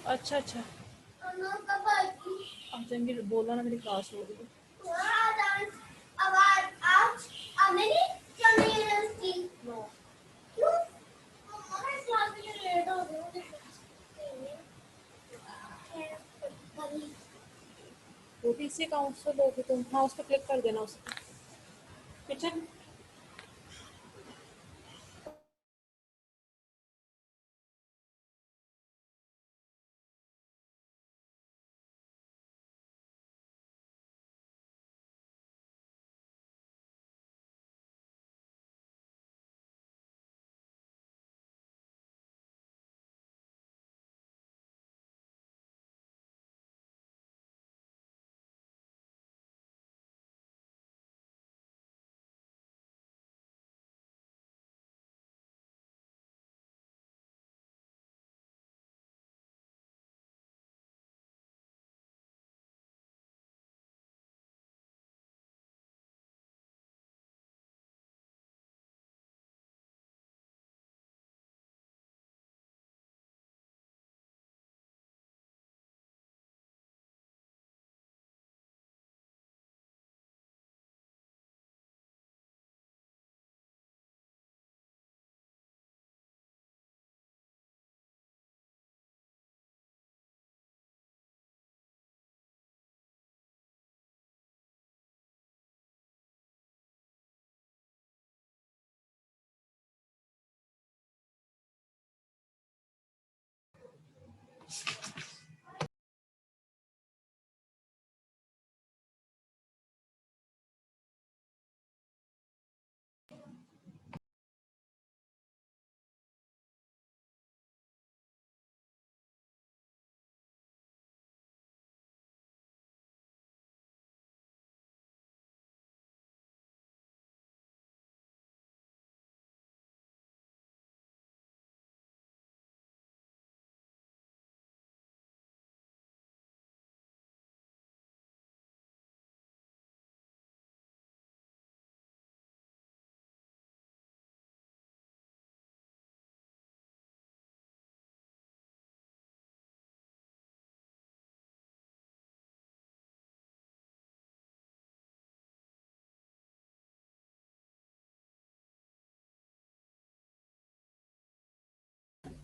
अच्छा अच्छा अब जंगी बोला ना मेरी क्लास हो गई ओटीसी अकाउंट से लोगे तुम हाँ उस पर क्लिक कर देना उस किचन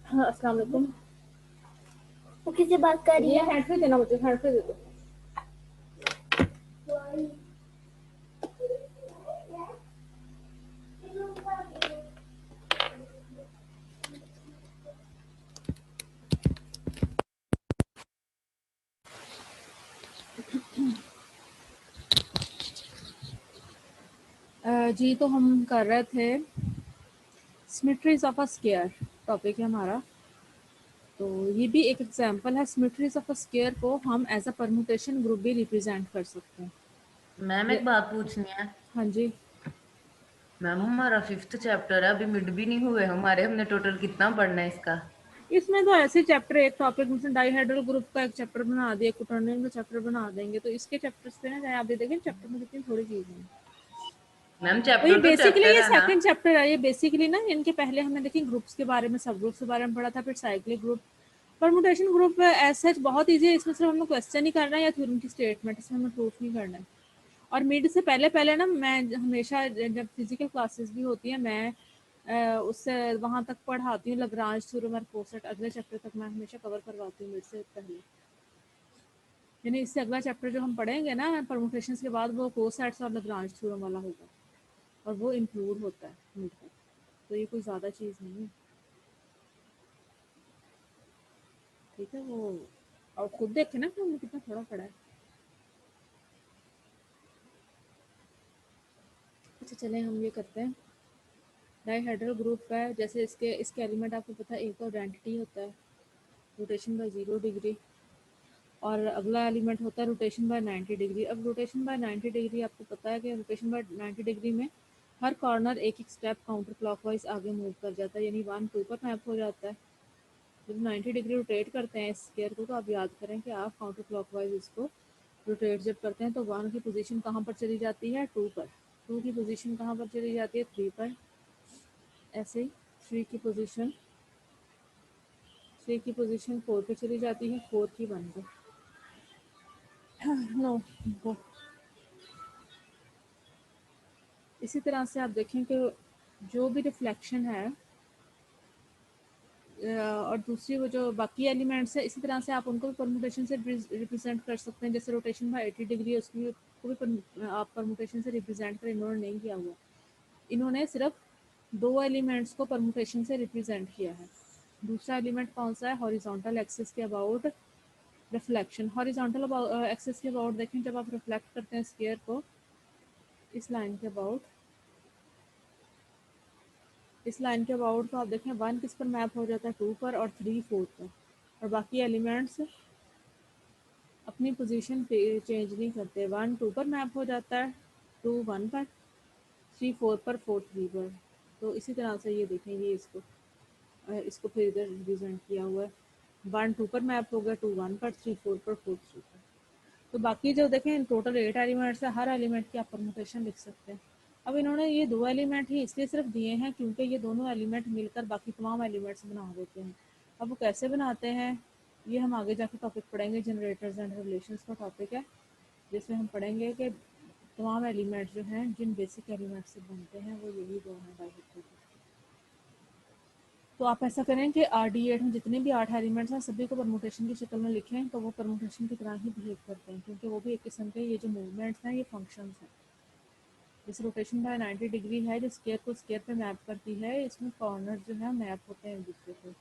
हाँ अस्सलाम वालेकुम वो किससे बात कर रही ये है? हैंड फ्री देना मुझे हैंड फ्री दे दो जी तो हम कर रहे थे symmetries of a square topic है हमारा तो ये भी एक एग्जांपल है सिमेट्रीज ऑफ अ स्क्वायर को हम एज अ परम्यूटेशन ग्रुप भी रिप्रेजेंट कर सकते हैं मैम एक बात पूछनी है। हाँ जी मैम हमारा 5th चैप्टर है, अभी मिड भी नहीं हुए हमारे, हमने टोटल कितना पढ़ना है इसका? इसमें तो ऐसे चैप्टर एक टॉपिक में डाइहेड्रल ग्रुप का एक चैप्टर बना दिया क्वाटर्नियन का चैप्टर बना देंगे तो इसके चैप्टर्स पे ना चाहे आप देखें चैप्टर में कितनी थोड़ी चीजें हैं मैम तो ये चैप्टर तो बेसिकली चैप्टर ये है ना। सेकंड चैप्टर है ये बेसिकली ना इनके पहले हमने देखी ग्रुप्स के बारे में सब ग्रुप्स के बारे में पढ़ा था फिर साइक्लिक ग्रुप परमुटेशन ग्रुप ऐसा बहुत ईजी है इसमें सिर्फ हमें क्वेश्चन ही करना है या थ्योरम की स्टेटमेंट इसमें हमें प्रूफ नहीं करना है और मिड से पहले पहले ना मैं हमेशा जब फिजिकल क्लासेस भी होती है मैं उससे वहाँ तक पढ़ाती हूँ लग्रांज थ्योरम और कोसेट अगले चैप्टर तक मैं हमेशा कवर करवाती हूँ मिड से पहले यानी इससे अगला चैप्टर जो हम पढ़ेंगे ना परमुटेशंस के बाद वो कोसेट्स और लग्रांज थ्योरम वाला होगा और वो इंक्लूड होता है मिड तक तो ये कोई ज़्यादा चीज़ नहीं है ठीक है वो और खुद देखे ना कि हमने कितना थोड़ा पढ़ा है अच्छा चलें हम ये करते हैं डाइहेड्रल ग्रुप है जैसे इसके एलिमेंट आपको पता है एक तो आइडेंटिटी होता है रोटेशन बाय 0 डिग्री और अगला एलिमेंट होता है रोटेशन बाय 90 डिग्री अब रोटेशन बाय 90 डिग्री आपको पता है कि रोटेशन बाय 90 डिग्री में हर कॉर्नर एक एक स्टेप काउंटर क्लॉकवाइज आगे मूव कर जाता है यानी 1 2 पर मैप हो जाता है जब 90 डिग्री रोटेट करते हैं इस स्क्वायर को तो आप याद करें कि आप काउंटर क्लॉकवाइज इसको रोटेट जब करते हैं तो 1 की पोजीशन कहाँ पर चली जाती है 2 पर 2 की पोजीशन कहाँ पर चली जाती है 3 पर ऐसे ही 3 की पोजीशन 4 पे चली जाती है, 4 की 1 पे। नो वो इसी तरह से आप देखें कि जो भी रिफ्लेक्शन है और दूसरी वो जो बाकी एलिमेंट्स है, इसी तरह से आप उनको भी परमुटेशन से रिप्रेजेंट कर सकते हैं। जैसे रोटेशन बाय 80 डिग्री है, उसकी को भी आप परमुटेशन से रिप्रेजेंट करें, इन्होंने नहीं किया हुआ। इन्होंने सिर्फ 2 एलिमेंट्स को परमुटेशन से रिप्रेजेंट किया है। दूसरा एलिमेंट कौन सा है? हॉरिजॉन्टल एक्सिस के अबाउट रिफ्लेक्शन। हॉरिजॉन्टल एक्सिस के अबाउट देखें, जब आप रिफ्लेक्ट करते हैं स्फीयर को इस लाइन के अबाउट, तो आप देखें 1 किस पर मैप हो जाता है? 2 पर, और 3 4 पर, और बाकी एलिमेंट्स अपनी पोजीशन चेंज नहीं करते। 1 2 पर मैप हो जाता है, 2 1 पर, 3 4 पर, 4 3 पर। तो इसी तरह से ये देखेंगे इसको फिर इधर रिप्रेजेंट किया हुआ है। 1 2 पर मैप हो गया, 2 1 पर, 3 4 पर, 4 3 पर। तो बाकी जो देखें टोटल 8 एलिमेंट्स है, हर एलिमेंट की आप परमुटेशन लिख सकते हैं। अब इन्होंने ये 2 एलिमेंट ही इसलिए सिर्फ दिए हैं क्योंकि ये दोनों एलिमेंट मिलकर बाकी तमाम एलिमेंट्स बना देते हैं। अब वो कैसे बनाते हैं ये हम आगे जाके टॉपिक पढ़ेंगे। जनरेटर्स एंड रिलेशंस का टॉपिक है, जिसमें हम पढ़ेंगे कि तमाम एलिमेंट जो हैं जिन बेसिक एलिमेंट से बनते हैं वो यही 2 हैं डायरेक्टली। तो आप ऐसा करें कि RD8 में जितने भी 8 एलिमेंट्स हैं सभी को परमुटेशन की शक्ल में लिखें, तो वो परमुटेशन की तरह ही बिहेव करते हैं, क्योंकि वो भी एक किस्म के ये जो मूवमेंट्स हैं ये फंक्शंस हैं। जैसे रोटेशन बाय 90 डिग्री है जो स्केयर को स्केयर पे मैप करती है, इसमें कॉर्नर जो है मैप होते हैं एक दूसरे को।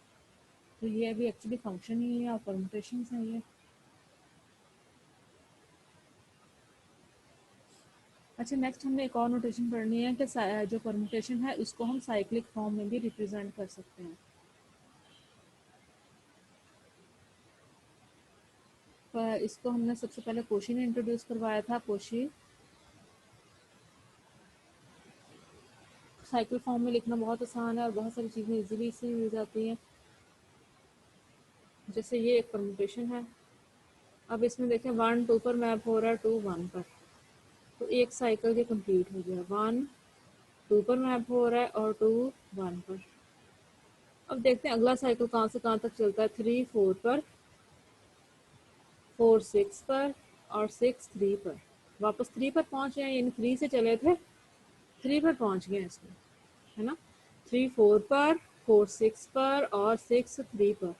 तो ये अभी एक्चुअली फंक्शन ही है और परमुटेशन है ये। अच्छा, नेक्स्ट हमने एक और नोटेशन पढ़नी है कि जो परमुटेशन है उसको हम साइक्लिक फॉर्म में भी रिप्रेजेंट कर सकते हैं। इसको हमने सबसे पहले कोशी ने इंट्रोड्यूस करवाया था। कोशी साइकिल फॉर्म में लिखना बहुत आसान है और बहुत सारी चीज़ें इजीली इससे मिल जाती हैं। जैसे ये एक परमुटेशन है, अब इसमें देखें 1 2 पर मैप हो रहा है, 2 1 पर, तो एक साइकिल ये कंप्लीट हो गया। 1 2 पर मैप हो रहा है और 2 1 पर। अब देखते हैं अगला साइकिल कहाँ से कहाँ तक चलता है। 3 4 पर, 4 6 पर, और 6 3 पर। वापस 3 पर पहुंच गए, यानी 3 से चले थे 3 पर पहुंच गए इसमें, है ना। 3 4 पर, 4 6 पर, और 6 3 पर।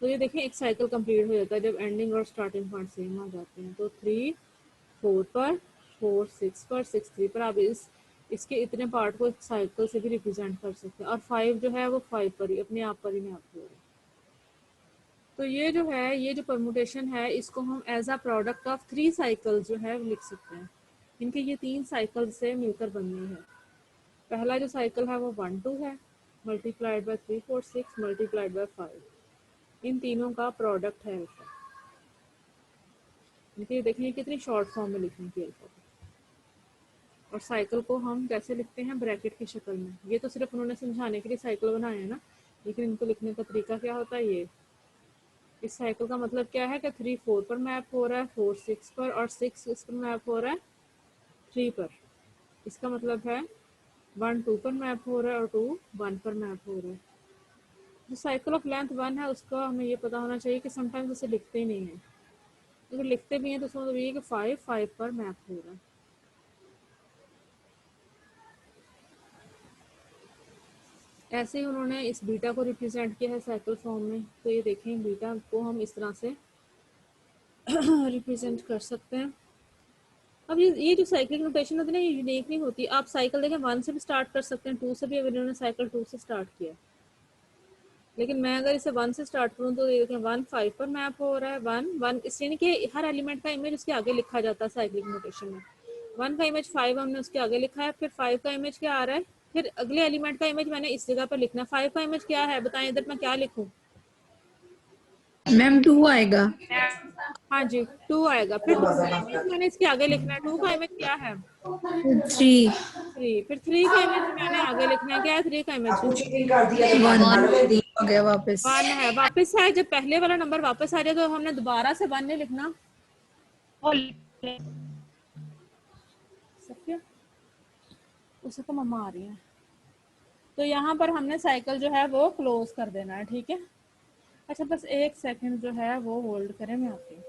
तो ये देखें एक साइकिल कंप्लीट हो जाता है जब एंडिंग और स्टार्टिंग पॉइंट सेम आ जाते हैं। तो 3 4 पर, 4 6 पर, 6 3 पर। आप इसके इतने पार्ट को एक साइकिल से भी रिप्रेजेंट कर सकते हैं। और 5 जो है वो 5 पर ही अपने आप पर ही मैप हो रहा है। तो ये जो है ये जो परमुटेशन है इसको हम as a product of 3 cycle जो है लिख सकते हैं। इनके ये 3 साइकिल से मिलकर बननी है। पहला जो साइकिल है वो 1 2 है, मल्टीप्लाइड बाय 3 4 6 मल्टीप्लाइड बाय 5। इन तीनों का प्रोडक्ट है अल्फा। इनके देखिए कितनी शॉर्ट फॉर्म में लिखनी थी अल्फा। और साइकिल को हम कैसे लिखते हैं? ब्रैकेट की शक्ल में। ये तो सिर्फ उन्होंने समझाने के लिए साइकिल बनाए हैं ना, लेकिन इनको लिखने का तरीका क्या होता है? ये इस साइकिल का मतलब क्या है कि 3 4 पर मैप हो रहा है, 4 6 पर, और 6 इस पर मैप हो रहा है 3 पर। इसका मतलब है 1 2 पर मैप हो रहा है और 2 1 पर मैप हो रहा है। जो साइकिल ऑफ लेंथ 1 है उसका हमें ये पता होना चाहिए कि समटाइम्स उसे लिखते ही नहीं है। अगर लिखते भी हैं तो उसका मतलब ये है कि 5 5 पर मैप हो रहा है। ऐसे ही उन्होंने इस बीटा को रिप्रेजेंट किया है साइकिल फॉर्म में। तो ये देखें बीटा को हम इस तरह से रिप्रेजेंट कर सकते हैं। अब ये जो साइक्लिक नोटेशन होती है ना ये यूनिक नहीं होती। आप साइकिल देखें 1 से भी स्टार्ट कर सकते हैं, 2 से भी। अगर इन्होंने साइकिल 2 से स्टार्ट किया, लेकिन मैं अगर इसे 1 से स्टार्ट करूँ तो ये देखें 1 5 पर मैप हो रहा है। 1 1 इसलिए नहीं कि हर एलिमेंट का इमेज उसके आगे लिखा जाता है साइक्लिक नोटेशन में। 1 का इमेज 5 हमने उसके आगे लिखा है, फिर 5 का इमेज क्या आ रहा है, फिर अगले एलिमेंट का इमेज मैंने इस जगह पर लिखना है। 5 का इमेज क्या है बताएं, इधर मैं क्या लिखूं? मैम 2 आएगा। हाँ जी 2 आएगा। फिर 2 का इमेज मैंने इसके आगे लिखना है। 2 का इमेज क्या है? 3 3। फिर 3 का इमेज मैंने आगे लिखना है। क्या है 3 का इमेज? 1 3 हो गया वापस। 1 है, वापस है। जब पहले वाला नंबर वापस आ जाए तो हमने दोबारा से 1 नहीं लिखना। सत्य उसे तो मम्मा आ रही है। तो यहाँ पर हमने साइकिल जो है वो क्लोज कर देना है, ठीक है। अच्छा बस एक सेकंड जो है वो होल्ड करें, मैं आती हूँ।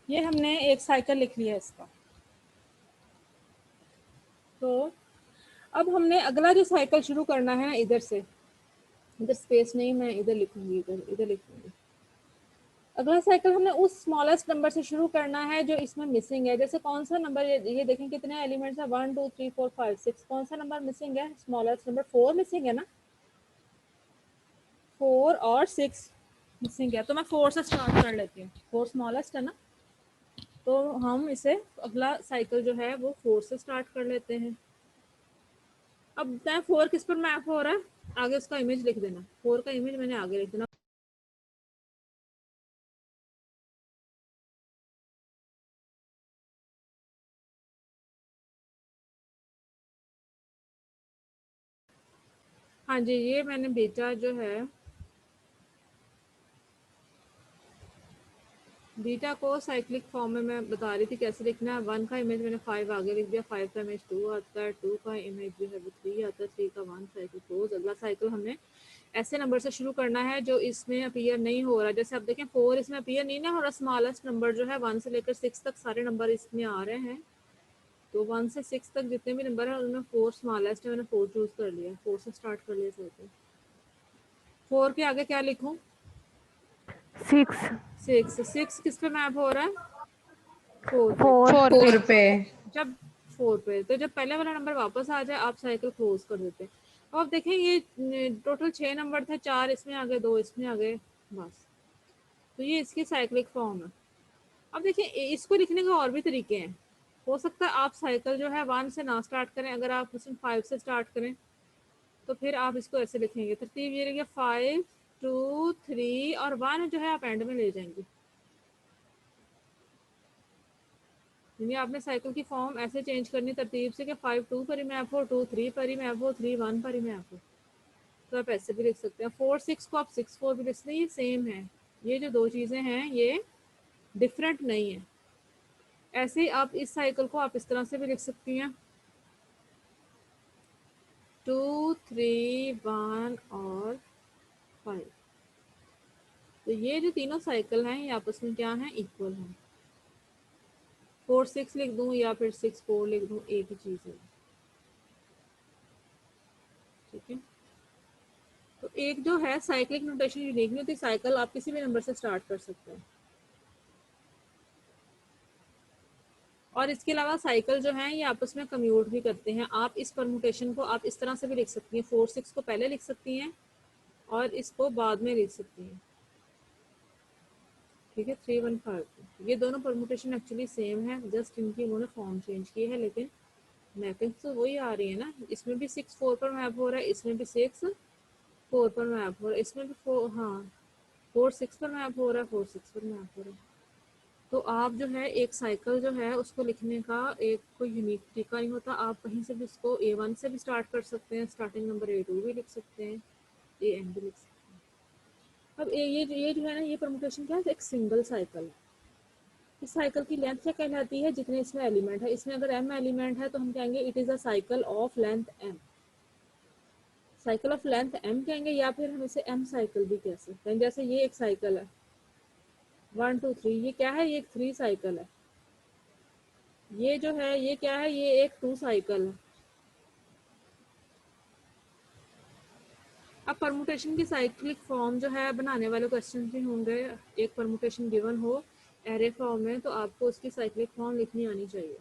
ये हमने एक साइकिल लिख लिया इसका। तो अब हमने अगला जो साइकिल शुरू करना है इधर से, इधर स्पेस नहीं, मैं इधर लिखूंगी, इधर इधर लिखूंगी। अगला साइकिल हमने उस स्मॉलेस्ट नंबर से शुरू करना है जो इसमें मिसिंग है। जैसे कौन सा नंबर, ये देखें कितने एलिमेंट्स है, 1 2 3 4 5 6, कौन सा नंबर मिसिंग है? स्मॉलेस्ट नंबर 4 मिसिंग है ना, 4 और 6 मिसिंग है। तो मैं 4 से स्टार्ट कर लेती हूँ, 4 स्मॉलेस्ट है ना, तो हम इसे अगला साइकिल जो है वो 4 से स्टार्ट कर लेते हैं। अब बताएं 4 किस पर मैप हो रहा है, आगे उसका इमेज लिख देना, 4 का इमेज मैंने आगे लिख देना। हाँ जी, ये मैंने बीटा जो है, बीटा को साइक्लिक फॉर्म में मैं बता रही थी कैसे लिखना है। 1 का इमेज मैंने 5 आगे लिख दिया, 5 का इमेज 2 आता है, 2 का इमेज जो है वो 3 आता है, 3 का 1 साइकिल क्लोज। अगला साइकिल हमने ऐसे नंबर से शुरू करना है जो इसमें अपीयर नहीं हो रहा। जैसे आप देखें 4 इसमें अपीयर नहीं ना हो रहा, स्मॉलेस्ट नंबर जो है 1 से लेकर 6 तक सारे नंबर इसमें आ रहे हैं। तो 1 से 6 तक जितने भी नंबर है उनमें 4 स्मॉलेस्ट है, मैंने 4 चूज कर लिया, 4 से स्टार्ट कर लिया साइकिल। 4 के आगे क्या लिखूं? 6 6 किस पे मैप हो रहा है? 4 पे। 4 4 पे। जब 4 पे, तो जब पहले वाला नंबर वापस आ जाए आप साइकिल क्लोज कर देते हैं। अब आप देखें ये टोटल 6 नंबर थे, 4 इसमें आ गए, 2 इसमें आ गए, बस। तो ये इसकी साइक्लिक फॉर्म है। अब देखिए इसको लिखने के और भी तरीके हैं। हो सकता है आप साइकिल जो है 1 से ना स्टार्ट करें, अगर आप उसमें 5 से स्टार्ट करें तो फिर आप इसको ऐसे लिखेंगे, तरतीब ये रहेगी 5 2 3 और 1 जो है आप एंड में ले जाएंगे। यानी आपने साइकिल की फॉर्म ऐसे चेंज करनी तरतीब से कि 5 2 पर ही मैप हो, 2 3 पर ही मैप हो, 3 1 पर ही मैप हो। तो आप ऐसे भी लिख सकते हैं। 4 6 को आप 6 4 भी लिख सकते हैं, ये सेम है। ये जो दो चीज़ें हैं ये डिफरेंट नहीं है। ऐसे ही आप इस साइकिल को आप इस तरह से भी लिख सकती हैं, 2 3 1 और 5। तो ये जो तीनों साइकिल हैं ये आपस में क्या हैं? इक्वल हैं। 4 6 लिख दूं या फिर 6 4 लिख दूं, एक ही चीज़ है, ठीक है। तो एक जो है साइक्लिक नोटेशन यूनिक नहीं होती, साइकिल आप किसी भी नंबर से स्टार्ट कर सकते हैं। और इसके अलावा साइकिल जो है ये आपस में कम्यूट भी करते हैं। आप इस परमुटेशन को आप इस तरह से भी लिख सकती हैं, 4 6 को पहले लिख सकती हैं और इसको बाद में लिख सकती हैं, ठीक है। 3 1 5, ये दोनों परमुटेशन एक्चुअली सेम है, जस्ट इनकी उन्होंने फॉर्म चेंज की है, लेकिन मैपिंग तो वही आ रही है ना। इसमें भी 6 4 पर मैप हो रहा है, इसमें भी 6 4 पर मैप हो रहा है, इसमें भी 4, हाँ 4 6 पर मैप हो रहा है, 4 6 पर मैप हो रहा है। तो आप जो है एक साइकिल जो है उसको लिखने का एक कोई यूनिक तरीका नहीं होता। आप कहीं से भी इसको A1 से भी स्टार्ट कर सकते हैं, स्टार्टिंग नंबर A2 भी लिख सकते हैं, AN भी लिख सकते हैं। अब ये जो है ना, ये परमुटेशन क्या है, एक सिंगल साइकिल है। इस साइकिल की लेंथ क्या कहलाती है, जितने इसमें एलिमेंट है। इसमें अगर m एलिमेंट है तो हम कहेंगे it is a cycle of length m, cycle of length m कहेंगे, या फिर हम इसे m साइकिल भी कह सकते हैं। जैसे ये एक साइकिल है 1 2 3, ये क्या है, ये एक 3 साइकिल है। ये जो है ये क्या है, ये एक 2 साइकिल है। अब परमुटेशन की साइक्लिक फॉर्म जो है बनाने वाले क्वेश्चन भी होंगे। एक परमुटेशन गिवन हो एरे फॉर्म में तो आपको उसकी साइक्लिक फॉर्म लिखनी आनी चाहिए।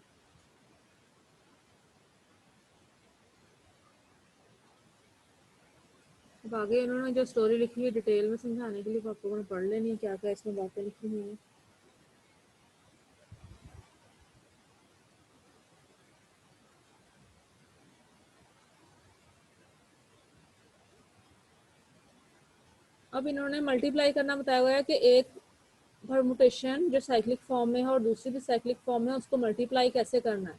अब आगे उन्होंने जो स्टोरी लिखी है डिटेल में समझाने के लिए, तो आपको पढ़ लेनी है क्या क्या इसमें बातें लिखी हुई हैं। अब इन्होंने मल्टीप्लाई करना बताया हुआ है कि एक परमुटेशन जो साइक्लिक फॉर्म में है और दूसरी भी साइक्लिक फॉर्म में, उसको मल्टीप्लाई कैसे करना है।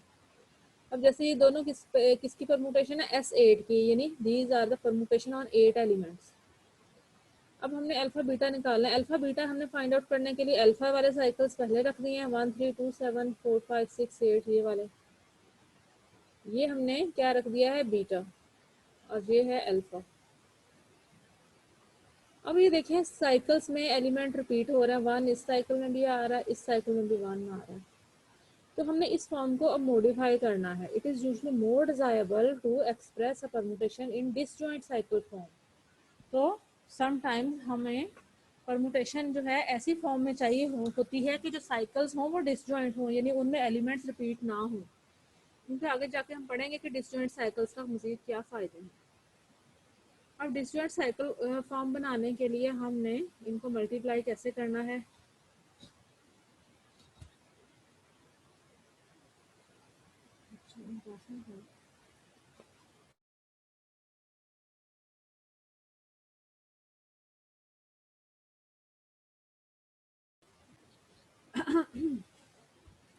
अब जैसे ये दोनों किसकी परमुटेशन है, S8 की, यानी these are the permutation on 8 elements. अब हमने अल्फा बीटा निकालना है। अल्फा बीटा हमने फाइंड आउट करने के लिए अल्फा वाले साइकिल्स पहले रख दिए हैं, 1 3 2 7 4 5 6 8, ये वाले, ये हमने क्या रख दिया है, बीटा, और ये है अल्फा। अब ये देखिए साइकिल्स में एलिमेंट रिपीट हो रहा है, 1 इस साइकिल में भी आ रहा है, इस साइकिल में भी 1 आ रहा है। तो हमने इस फॉर्म को अब मॉडिफाई करना है। It is usually more desirable to express a permutation in disjoint cycle form. तो समटाइम्स हमें परमुटेशन जो है ऐसी फॉर्म में चाहिए होती है कि जो साइकिल्स हों वो डिसजॉइंट हों, यानी उनमें एलिमेंट्स रिपीट ना हो। क्योंकि आगे जाके हम पढ़ेंगे कि डिसजॉइंट साइकिल्स का मजीद क्या फ़ायदे हैं। अब डिसजॉइंट साइकिल फॉर्म बनाने के लिए हमने इनको मल्टीप्लाई कैसे करना है।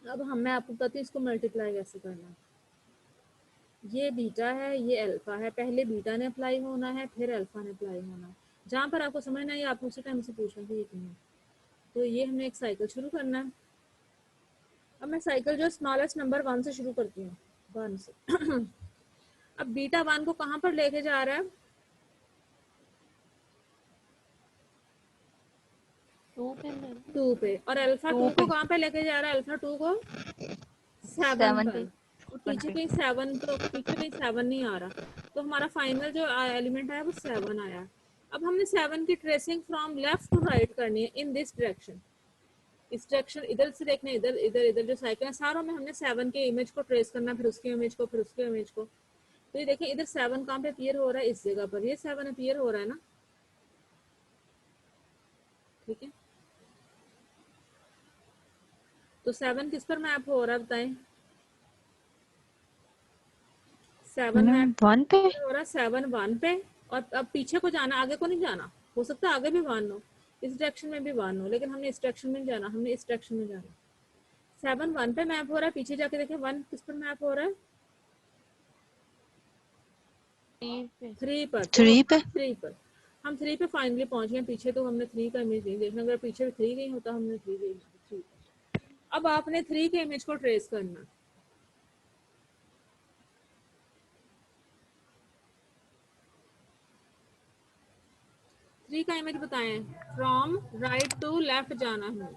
अब मैं आपको बताती हूँ इसको मल्टीप्लाई कैसे करना है। ये बीटा है, ये अल्फा है, पहले बीटा ने अप्लाई होना है, फिर अल्फा ने अप्लाई होना है। जहाँ पर आपको समझना है आप उसी टाइम से पूछना कि ये क्यों है। तो ये हमने एक साइकिल शुरू करना है। अब मैं साइकिल जो स्मॉलेस्ट नंबर 1 से शुरू करती हूँ, 1 से। अब बीटा 1 को कहाँ पर लेके जा रहा है, 2 पे, और अल्फा 2 को कहाँ पे लेके जा रहा है, अल्फा 2 को 7 पर, और पीछे कहीं 7, तो पीछे कहीं 7 नहीं आ रहा। तो हमारा फाइनल जो एलिमेंट आया वो 7 आया। अब हमने 7 की tracing from left to right करनी है इन दिस डायरेक्शन। इस डायरेक्शन इधर से देखना, इधर इधर इधर जो साइकिल है सारों में हमने 7 के इमेज को ट्रेस करना, फिर उसके इमेज को, फिर उसके इमेज को। तो ये देखिए इधर 7 कहाँ पे अपीयर हो रहा है, इस जगह पर ये 7 अपीयर हो रहा है ना, ठीक है। तो 7 किस पर मैप हो रहा है बताएं, 7 मैप 1 पे हो रहा है 7 1 पे, और अब पीछे को जाना, आगे को नहीं जाना। हो सकता है आगे भी 1 हो, इस डायरेक्शन में भी 1 हो, लेकिन हमने इस डायरेक्शन में नहीं जाना, हमने इस डायरेक्शन में जाना। 7 1 पे मैप हो रहा है, पीछे जाके देखें 1 किस पर मैप हो रहा है, 3 पर। तो 3 पे 3 पर हम 3 पे फाइनली पहुंच गए। पीछे तो हमने 3 का इमेज नहीं देखना, अगर पीछे 3 कहीं होता हमने 3 देखना। 3 अब आपने 3 के इमेज को ट्रेस करना। थ्री का इमेज बताएं, फ्रॉम राइट टू लेफ्ट जाना है।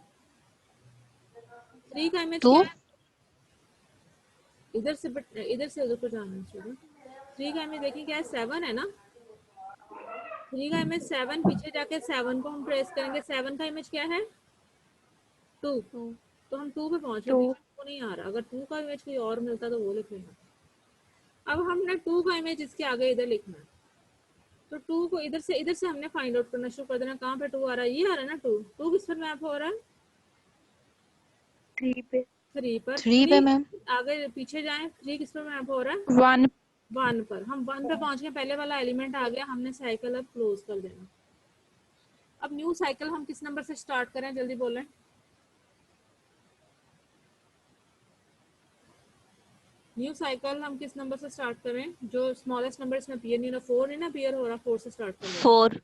3 का इमेज 2 क्या है, इधर से उधर को जाना है। 3 का इमेज देखिए क्या है, 7 है ना। 3 का इमेज 7, पीछे जाके 7 को हम ट्रेस करेंगे। 7 का इमेज क्या है, 2। तो हम 2 पे पहुंचे, 2 पीछे 2 नहीं आ रहा। अगर 2 का इमेज कोई और मिलता तो वो लिख लेना। अब हमने 2 का इमेज इसके आगे इधर लिखना है। तो 2 को इधर से हमने फाइंड आउट करना शुरू कर देना। कहाँ पे 2 आ रहा है, ये आ रहा है ना 2। 2 किस पर मैप हो रहा है, 3 पे 3 पर। 3 पे 3 मैम आगे पीछे जाएं, 3 किस पर मैप हो रहा है, 1 1 पर। हम 1 पे पहुंच गए, पहले वाला एलिमेंट आ गया, हमने साइकिल अब क्लोज कर देना। अब न्यू साइकिल हम किस नंबर से स्टार्ट करें, जल्दी बोलें। न्यू साइकिल हम किस नंबर से स्टार्ट करें, जो स्मॉलेस्ट नंबर इसमें अपीयर नहीं हो रहा, 4 नहीं ना अपीयर हो रहा, 4 से स्टार्ट कर लेते हैं। 4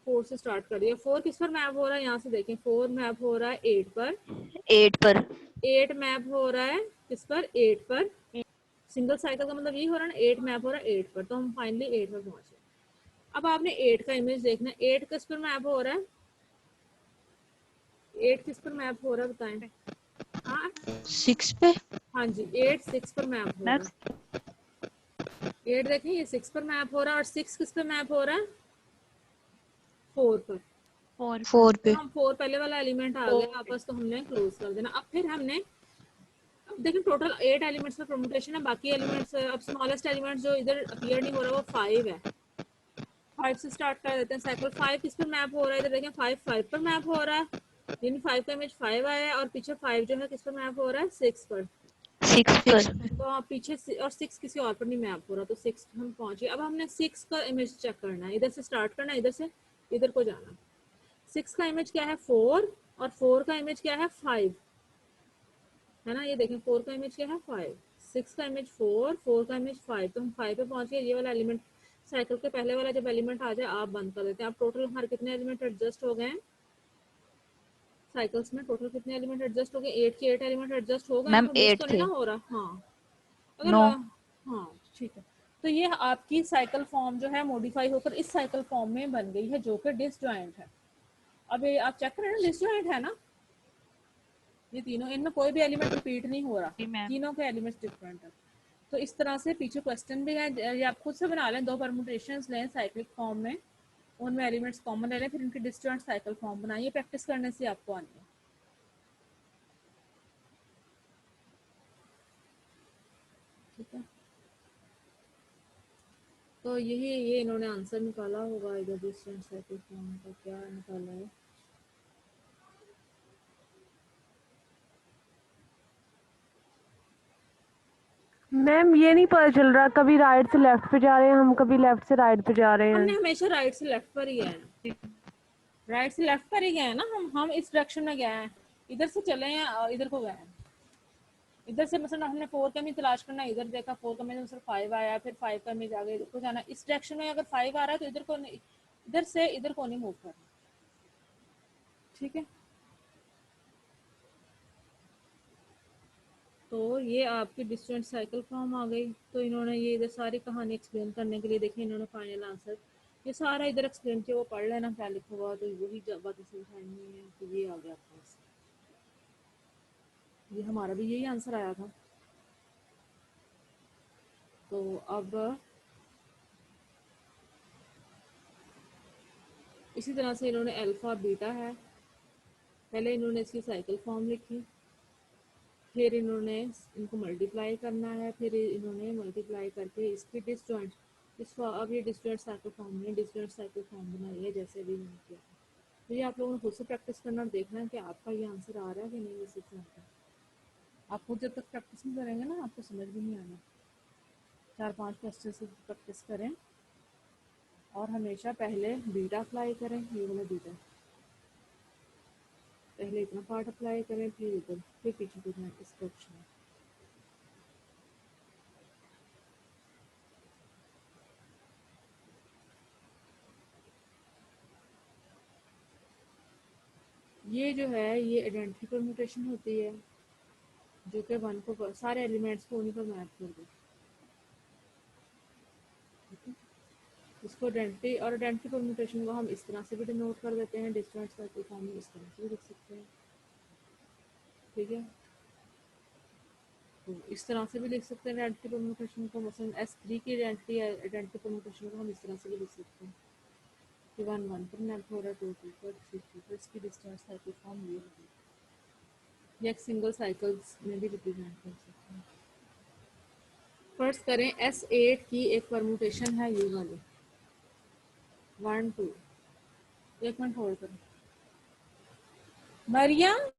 4 से स्टार्ट कर दिया। 4 किस पर मैप हो रहा है, यहाँ से देखें 4 मैप हो रहा है 8 पर, 8 पर, 8 मैप हो रहा है किस पर, 8 पर। सिंगल साइकिल का मतलब ये हो रहा है ना, 8 मैप हो रहा है 8 पर, तो हम फाइनली 8 पर पहुंचे। अब आपने 8 का इमेज देखना है, 8 किस पर मैप हो रहा है, 8 किस पर मैप हो रहा है बताएं। हाँ 6 पे। हाँ जी, 8 6 पर मैप हो रहा है। 8 देखें ये 6 पर मैप हो रहा है, और 6 किस पर मैप हो रहा है, 4 पर। 4 पे। हम 4 पहले वाला एलिमेंट आ गया वापस, तो हमने क्लोज कर देना। अब फिर हमने, अब देखिए टोटल 8 एलिमेंट्स का परम्यूटेशन है, बाकी एलिमेंट्स, अब स्मॉलेस्ट एलिमेंट जो इधर अपीयर नहीं हो रहा वो 5 है। 5 से स्टार्ट कर देते हैं साइकिल। 5 किस पर मैप हो रहा है, इधर देखें 5 5 पर मैप हो रहा है, यानी 5 का इमेज 5 आया है, और पीछे 5 जो है किस पर मैप हो रहा है, 6 पर। 6 पर। तो आप पीछे और 6 किसी और पर नहीं मैप हो रहा, तो 6 हम पहुंचे। अब हमने 6 का इमेज चेक करना है, इधर से स्टार्ट करना है, इधर से इधर को जाना। 6 का इमेज क्या है 4, और 4 का इमेज क्या है 5, है ना, ये देखें 4 का इमेज क्या है 5, 6 का इमेज 4, 4 का इमेज 5, तो हम 5 पे पहुंच गए। ये वाला एलिमेंट साइकिल के पहले वाला जब एलिमेंट आ जाए आप बंद कर देते हैं। आप टोटल हमारे कितने एलिमेंट एडजस्ट हो गए हैं साइकिल्स में, टोटल कितने एलिमेंट एडजस्ट हो गए, 8 के 8 एलिमेंट एडजस्ट हो गए हैं, मैम तो मिस 8 तो नहीं थे। ना हो रहा। हाँ अगर 9। हाँ ठीक है। तो ये आपकी साइकिल फॉर्म जो है मॉडिफाई होकर इस साइकिल फॉर्म में बन गई है, जो कि डिसजॉइंट है। अब ये आप चेक करें ना, डिसजॉइंट है ना, ये तीनों, इनमें कोई भी एलिमेंट रिपीट नहीं हो रहा, तीनों के एलिमेंट्स डिफरेंट है। तो इस तरह से पीछे क्वेश्चन भी है, ये आप खुद से बना लें, 2 परमुटेशंस लें साइक्लिक फॉर्म में, उनमें एलिमेंट्स कॉमन ले लें, फिर इनकी डिसजॉइंट साइकिल फॉर्म बनाइए, प्रैक्टिस करने से आपको आनी है। ठीक है, तो यही ये इन्होंने आंसर निकाला होगा, इधर डिसजॉइंट साइकिल फॉर्म का क्या निकाला है। मैम ये नहीं पता चल रहा, कभी राइट से लेफ्ट पे जा रहे हैं हम, कभी लेफ्ट से राइट पे जा रहे हमने हैं। हमेशा राइट से लेफ्ट पर ही गए हैं, राइट से लेफ्ट पर ही गए हैं ना, हम इस डायरेक्शन में गए हैं, इधर से चले हैं इधर को गए हैं। इधर से मतलब हमने 4 का इमेज तलाश करना है, इधर देखा 4 का इमेज 5 आया, फिर 5 का इमेज आ गया, इधर को जाना। इस डायरेक्शन में अगर 5 आ रहा है तो इधर को नहीं, इधर से इधर को नहीं मूव करना। ठीक है, तो ये आपकी डिस्टेंट साइकिल फॉर्म आ गई। तो इन्होंने ये इधर सारी कहानी एक्सप्लेन करने के लिए देखिए इन्होंने फाइनल आंसर ये सारा इधर एक्सप्लेन किया, वो पढ़ लेना क्या लिखा हुआ, तो वही बातें समझानी है। तो ये आ गया आपके पास, ये हमारा भी यही आंसर आया था। तो अब इसी तरह से इन्होंने अल्फा बीटा है, पहले इन्होंने इसकी साइकिल फॉर्म लिखी, फिर इन्होंने इनको मल्टीप्लाई करना है, फिर इन्होंने मल्टीप्लाई करके इसकी डिसजॉइंट, इसको अब ये डिसजॉइंट साइकिल फॉर्म में डिसजॉइंट साइकिल फॉर्म बनाई है, जैसे भी मैंने किया। तो ये आप लोगों ने खुद से प्रैक्टिस करना और देखना है कि आपका ये आंसर आ रहा है कि नहीं, ये सीखना है। आप खुद जब तक प्रैक्टिस नहीं करेंगे ना आपको समझ भी नहीं आना। 4-5 क्वेश्चन से प्रैक्टिस करें, और हमेशा पहले बीटा अप्लाई करें, ये वाला बीटा पहले इतना पार्ट अप्लाई करें, फिर इधर, फिर पीछे को इसका ऑप्शन। ये जो है ये आइडेंटिटी परम्यूटेशन होती है, जो कि 1 को सारे एलिमेंट्स को उन्हीं पर मैप कर दे। इसको आइडेंटिटी और आइडेंटिटी परम्यूटेशन को हम इस तरह से भी डिनोट कर देते हैं, डिस्टेंस साइकिल फॉर्म में इस तरह से भी लिख सकते हैं। ठीक है, तो इस तरह से भी लिख सकते हैं आइडेंटिटी परम्यूटेशन को, मसलन S3 की आइडेंटिटी परम्यूटेशन को हम इस तरह से भी लिख सकते हैं कि 1 1 पर मैप हो रहा है, 2 2 पर, 3 3 पर, इसकी डिस्टेंस साइकिल फॉर्म ये होगी, या एक सिंगल साइकिल्स में भी रिप्रेजेंट कर सकते हैं। फर्स्ट करें S8 की एक परम्यूटेशन है ये वाली 1 2, एक मिनट होल्ड करें मरियम।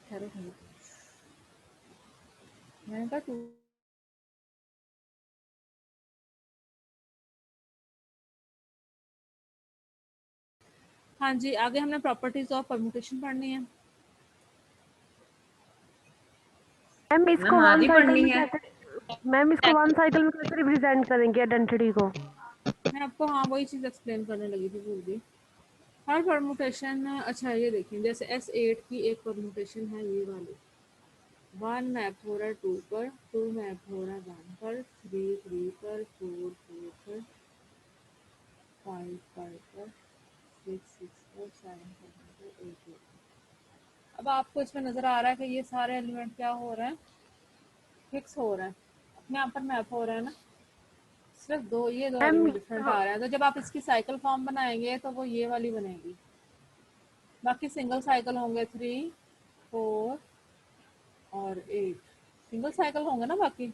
ठहरो ठहरो, मैंने कहा 2 हाँ जी, आगे हमने प्रॉपर्टीज ऑफ परम्यूटेशन पढ़नी है। मैम इसको मैम वन आधी साइकिल पढ़नी में है। कैसे, मैम इसको वन साइकिल में कैसे रिप्रेजेंट करेंगे आइडेंटिटी को? मैं आपको हाँ वही चीज़ एक्सप्लेन करने लगी थी, भूल गई। हर परम्यूटेशन, अच्छा ये देखिए, जैसे S8 की एक परम्यूटेशन है ये वाली, 1 मैप हो रहा है 2 पर, 2 मैप हो रहा है 1 पर, 3 3 पर, 4 4 पर, 5 5 पर, 6 6 पर, 7 7 पर, 8 8। अब आपको इसमें नज़र आ रहा है कि ये सारे एलिमेंट क्या हो रहे हैं, फिक्स हो रहा है, अपने आप पर मैप हो रहा है ना, सिर्फ ये दो मैम एलिमेंट डिफरेंट आ रहे हैं। तो जब आप इसकी साइकिल फॉर्म बनाएंगे तो वो ये वाली बनेगी, बाकी सिंगल साइकिल होंगे 3 4 और 8, सिंगल साइकिल होंगे ना बाकी।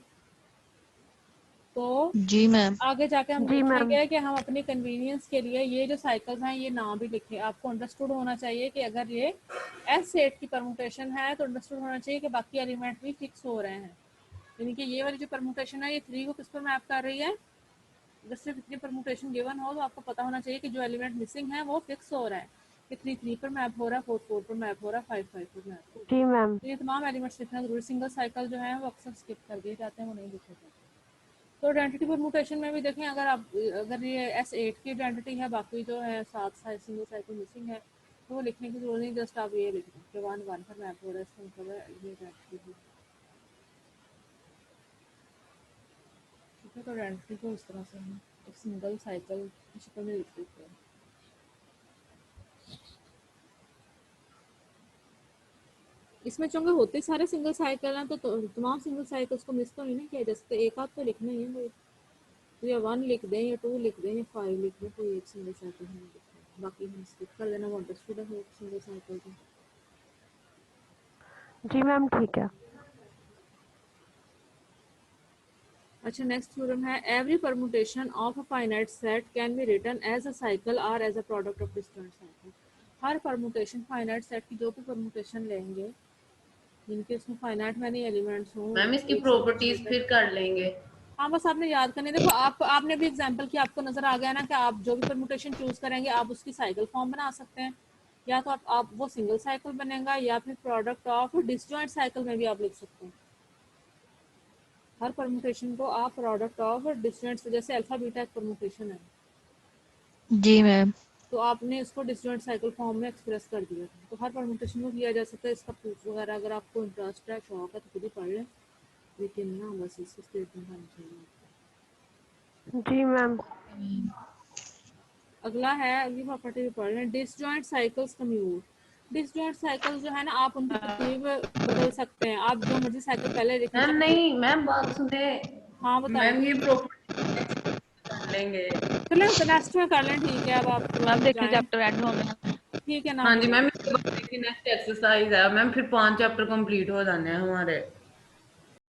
तो जी मैम। आगे जाके हम जी मैम। देखेंगे कि हम अपनी कन्वीनियंस के लिए ये जो साइकिल्स हैं ये ना भी लिखें। आपको अंडरस्टूड होना चाहिए कि अगर ये S8 की परमुटेशन है तो अंडरस्टूड होना चाहिए कि बाकी एलिमेंट भी फिक्स हो रहे हैं, यानी कि ये वाली जो परमुटेशन है ये 3 को किस पर मैप कर रही है। अगर सिर्फ इतनी परमुटेशन गिवन हो तो आपको पता होना चाहिए कि जो एलिमेंट मिसिंग है वो फिक्स हो रहा है, कि 3 3 पर मैप हो रहा है, 4 4 पर मैप हो रहा है, 5 5 पर मैप हो रहा है। जी मैम। तो ये तमाम एलिमेंट्स लिखना जरूरी। सिंगल साइकिल जो है वो अक्सर स्किप कर दिए जाते हैं, वो नहीं लिखे जाते। तो आइडेंटिटी परमुटेशन में भी देखें, अगर ये S8 की आइडेंटिटी है, बाकी जो है 7 सिंगल साइकिल मिसिंग है, तो वो लिखने की जरूरत नहीं, जस्ट आप ये लिख दें कि 1 1 पर मैप हो रहा है, इसका मतलब है ये आइडेंटिटी है। ठीक है, तो आइडेंटिटी को इस तरह से हम एक सिंगल साइकिल की शक्ल में लिख देते हैं। इसमें चूंकि होते सारे सिंगल साइकिल हैं तो तमाम सिंगल साइकिल्स को मिस तो नहीं ना किया जा सकता, एक आध तो लिखना ही है भाई। तो या 1 लिख दें या 2 लिख दें या 5 लिख दें, कोई एक सिंगल साइकिल हमें लिखना है, बाकी हम स्किप कर देना, वो अंडरस्टूड है एक सिंगल साइकिल को। जी मैम ठीक है। अच्छा, नेक्स्ट थ्योरम है, every permutation of a finite set can be written as a cycle और as a product of disjoint cycle. हर परमुटेशन, फाइनाइट सेट की जो भी परमुटेशन लेंगे जिनके इसमें फाइनाइट मैनी एलिमेंट्स हों, मैम इसकी एक से प्रॉपर्टीज फिर कर लेंगे। हाँ बस आपने याद करने, देखो आपने भी एग्जांपल किया, आपको नजर आ गया ना कि आप जो भी परमुटेशन चूज करेंगे आप उसकी साइकिल फॉर्म बना सकते हैं, या तो आप वो सिंगल साइकिल बनेगा या फिर प्रोडक्ट ऑफ डिसजॉइंट साइकिल में भी आप लिख सकते हैं। हर परमुटेशन को आप प्रोडक्ट ऑफ डिसजॉइंट, जैसे अल्फा बीटा एक परमुटेशन है जी मैम। तो आपने इसको डिसजॉइंट साइकिल फॉर्म में एक्सप्रेस कर दिया, तो हर परमुटेशन को किया जा सकता है। इसका प्रूफ वगैरह अगर आपको इंटरेस्ट है, शौक है तो खुद ही पढ़ लें, लेकिन ना बस इसकी स्टेटमेंट आनी चाहिए। जी मैम। अगला है, अगली प्रॉपर्टी भी पढ़ लें, disjoint cycles commute. Disjoint cycle जो है ना, आप उनकी तरतीब बदल सकते हैं, आप जो मर्जी साइकिल पहले लिखें मैम चाहे। नहीं, मैम बात सुने। हाँ बताएं। मैम ये प्रॉपर्टी कर लेंगे। चलें नेक्स्ट में कर लें, ठीक है। अब आप मैम देखिए जाएं, चैप्टर एंड हो गया। ठीक है ना हाँ जी बताएं। मैम, इसके बाद देखिए नेक्स्ट एक्सरसाइज है मैम, फिर 5 चैप्टर कंप्लीट हो जाने हैं हमारे।